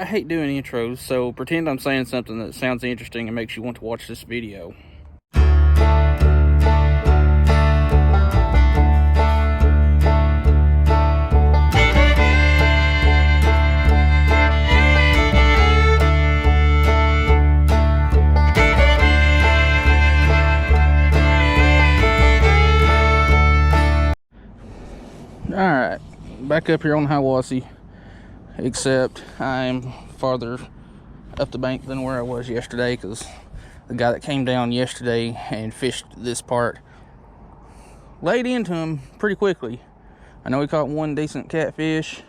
I hate doing intros, so pretend I'm saying something that sounds interesting and makes you want to watch this video. Alright, back up here on Hiawassee, except I'm farther up the bank than where I was yesterday because the guy that came down yesterday and fished this part laid into him pretty quickly. I know he caught one decent catfish,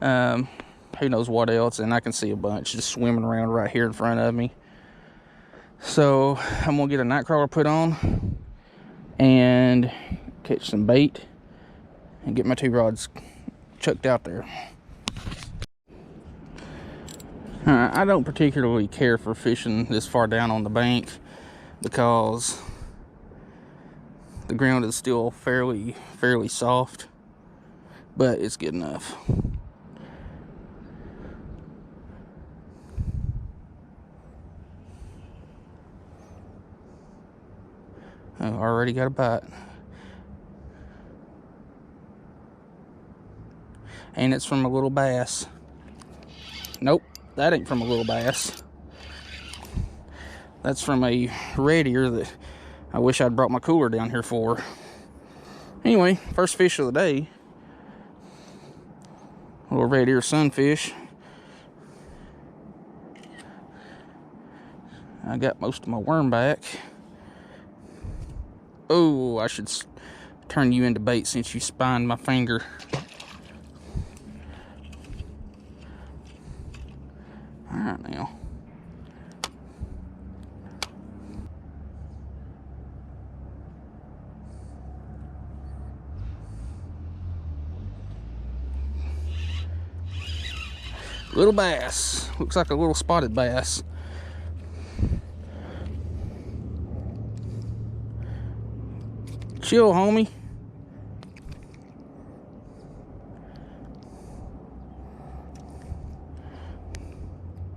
who knows what else, and I can see a bunch just swimming around right here in front of me. So I'm gonna get a night crawler put on and catch some bait and get my 2 rods chucked out there. I don't particularly care for fishing this far down on the bank because the ground is still fairly soft, but it's good enough. I've already got a bite. And it's from a little bass. Nope, that ain't from a little bass. That's from a red ear that I wish I'd brought my cooler down here for. Anyway, first fish of the day. A little red ear sunfish. I got most of my worm back. Oh, I should turn you into bait since you spined my finger. Alright now. Little bass. Looks like a little spotted bass. Chill, homie.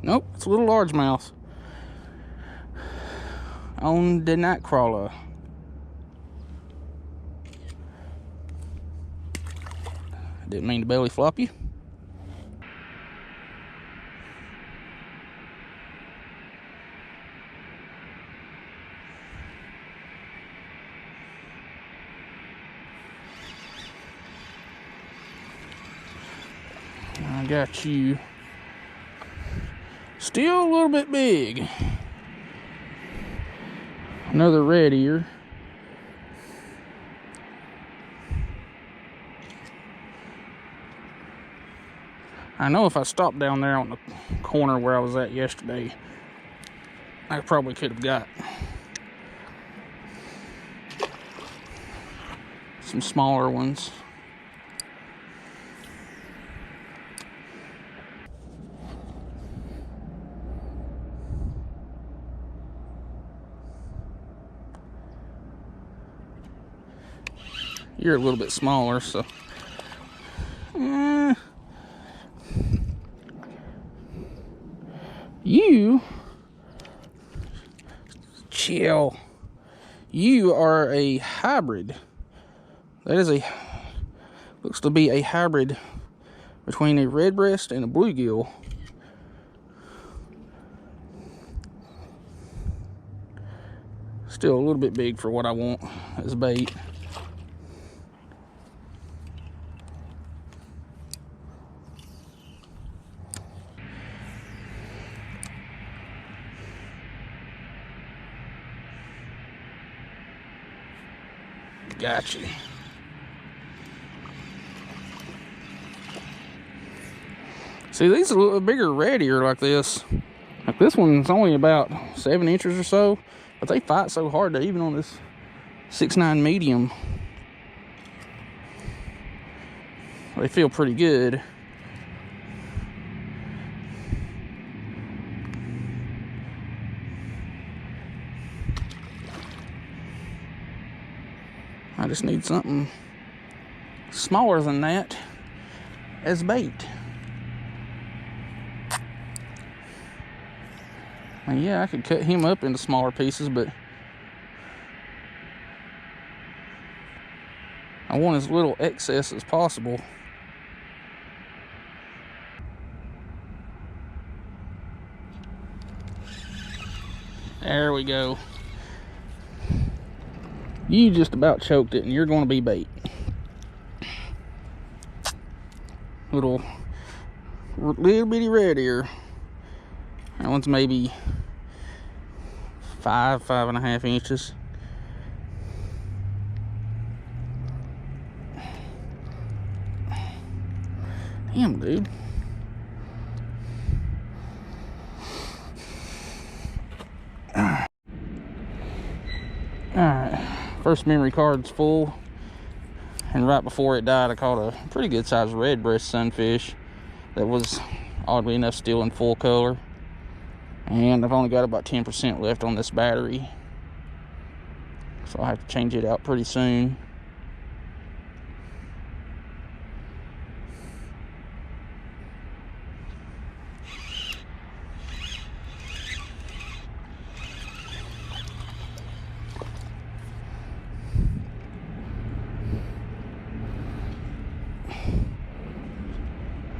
Nope, it's a little largemouth on the night crawler. Didn't mean to belly flop you. I got you. Still a little bit big. Another red ear. I know if I stopped down there on the corner where I was at yesterday, I probably could have got some smaller ones. You're a little bit smaller, so you chill. You are a hybrid. That is looks to be a hybrid between a redbreast and a bluegill. Still a little bit big for what I want as bait. Gotcha. See, these are a little bigger red ear like this. Like this one's only about 7 inches or so, but they fight so hard that even on this 6'9" medium, they feel pretty good. I just need something smaller than that as bait. And yeah, I could cut him up into smaller pieces, but I want as little excess as possible. There we go. You just about choked it, and you're going to be bait. Little bitty red ear. That one's maybe 5.5 inches. Damn, dude. Alright, first memory card's full, and right before it died I caught a pretty good sized red breast sunfish that was oddly enough still in full color, and I've only got about 10% left on this battery, so I'll have to change it out pretty soon.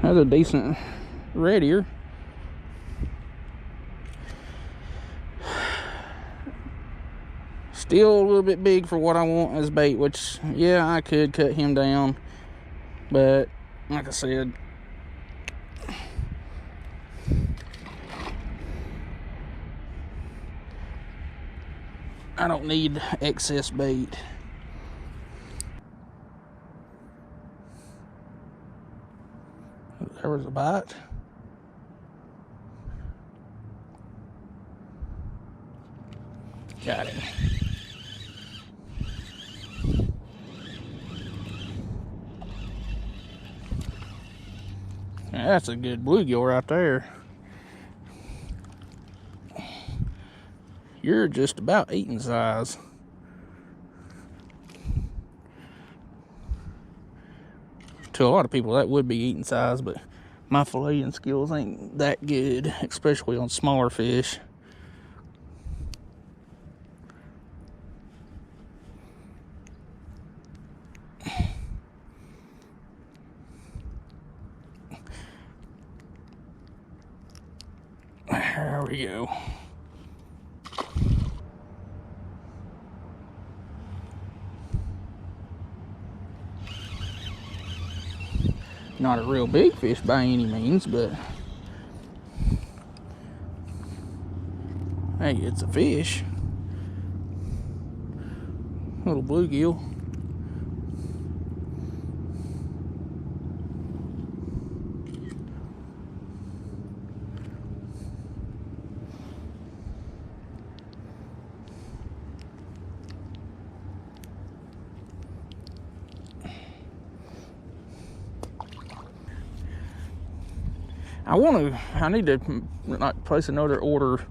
Another decent red ear. Still a little bit big for what I want as bait, which, yeah, I could cut him down, but like I said, I don't need excess bait. There was a bite. Got it. That's a good bluegill right there. You're just about eating size. To a lot of people that would be eating size, but my filleting skills ain't that good, especially on smaller fish. There we go. Not a real big fish by any means, but hey, it's a fish. Little bluegill. I need to not place another order,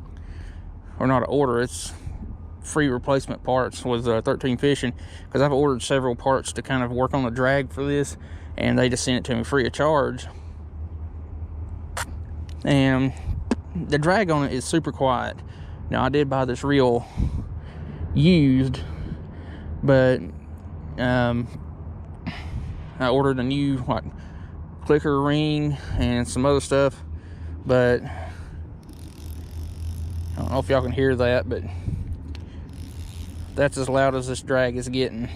or not an order, it's free replacement parts with 13 Fishing, because I've ordered several parts to kind of work on the drag for this, and they just sent it to me free of charge. And the drag on it is super quiet. Now, I did buy this reel used, but I ordered a new like clicker ring and some other stuff, but I don't know if y'all can hear that, but that's as loud as this drag is getting.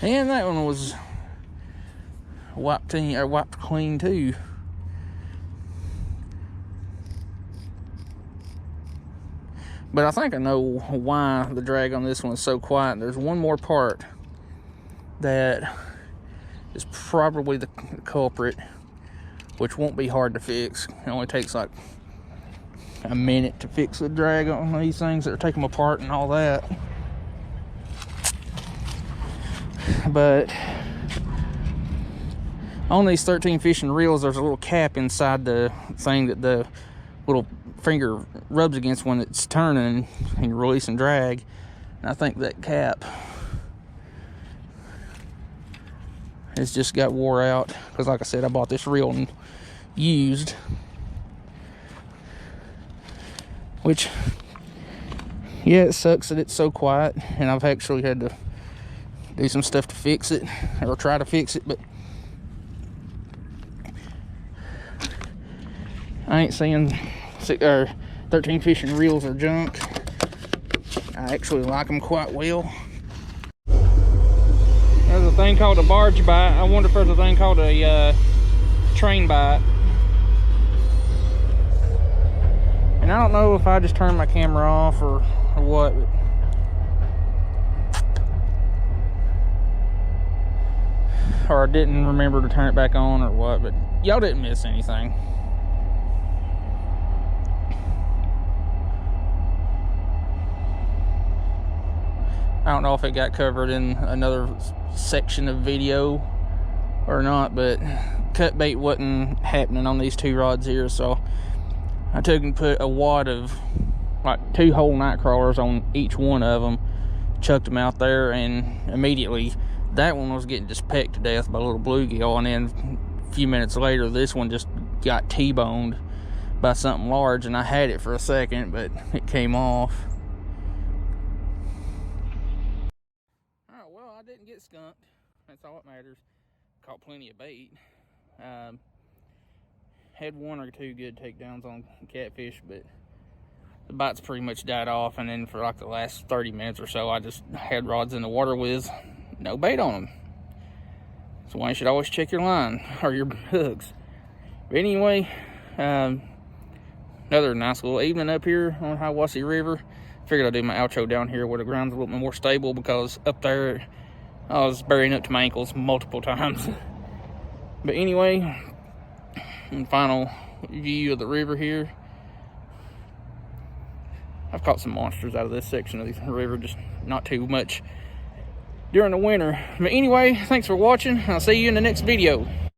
And that one was wiped clean too. But I think I know why the drag on this one is so quiet. There's one more part that is probably the culprit, which won't be hard to fix. It only takes like a minute to fix the drag on these things, or take them apart and all that. But on these 13 Fishing reels, there's a little cap inside the thing that the little finger rubs against when it's turning and you're releasing drag. And I think that cap has just got wore out, because like I said, I bought this reel and used, which, yeah, it sucks that it's so quiet, and I've actually had to do some stuff to fix it, or try to fix it, but I ain't saying 13 fishing reels are junk. I actually like them quite well. There's a thing called a barge bite. I wonder if there's a thing called a train bite. And I don't know if I just turned my camera off or what, but or I didn't remember to turn it back on or what, but y'all didn't miss anything. I don't know if it got covered in another section of video or not, but cut bait wasn't happening on these 2 rods here, so I took and put a wad of like 2 whole night crawlers on each one of them, chucked them out there, and immediately that one was getting just pecked to death by a little bluegill, and then a few minutes later this one just got T-boned by something large, and I had it for a second, but it came off. Well, I didn't get skunked. That's all that matters. Caught plenty of bait. Had 1 or 2 good takedowns on catfish, but the bites pretty much died off. And then for like the last 30 minutes or so, I just had rods in the water with no bait on them. So why you should always check your line or your hooks. But anyway, another nice little evening up here on Hiwassee River. Figured I'd do my outro down here where the ground's a little bit more stable, because up there I was burying up to my ankles multiple times. But anyway, final view of the river here. I've caught some monsters out of this section of the river, just not too much during the winter. But anyway, thanks for watching. I'll see you in the next video.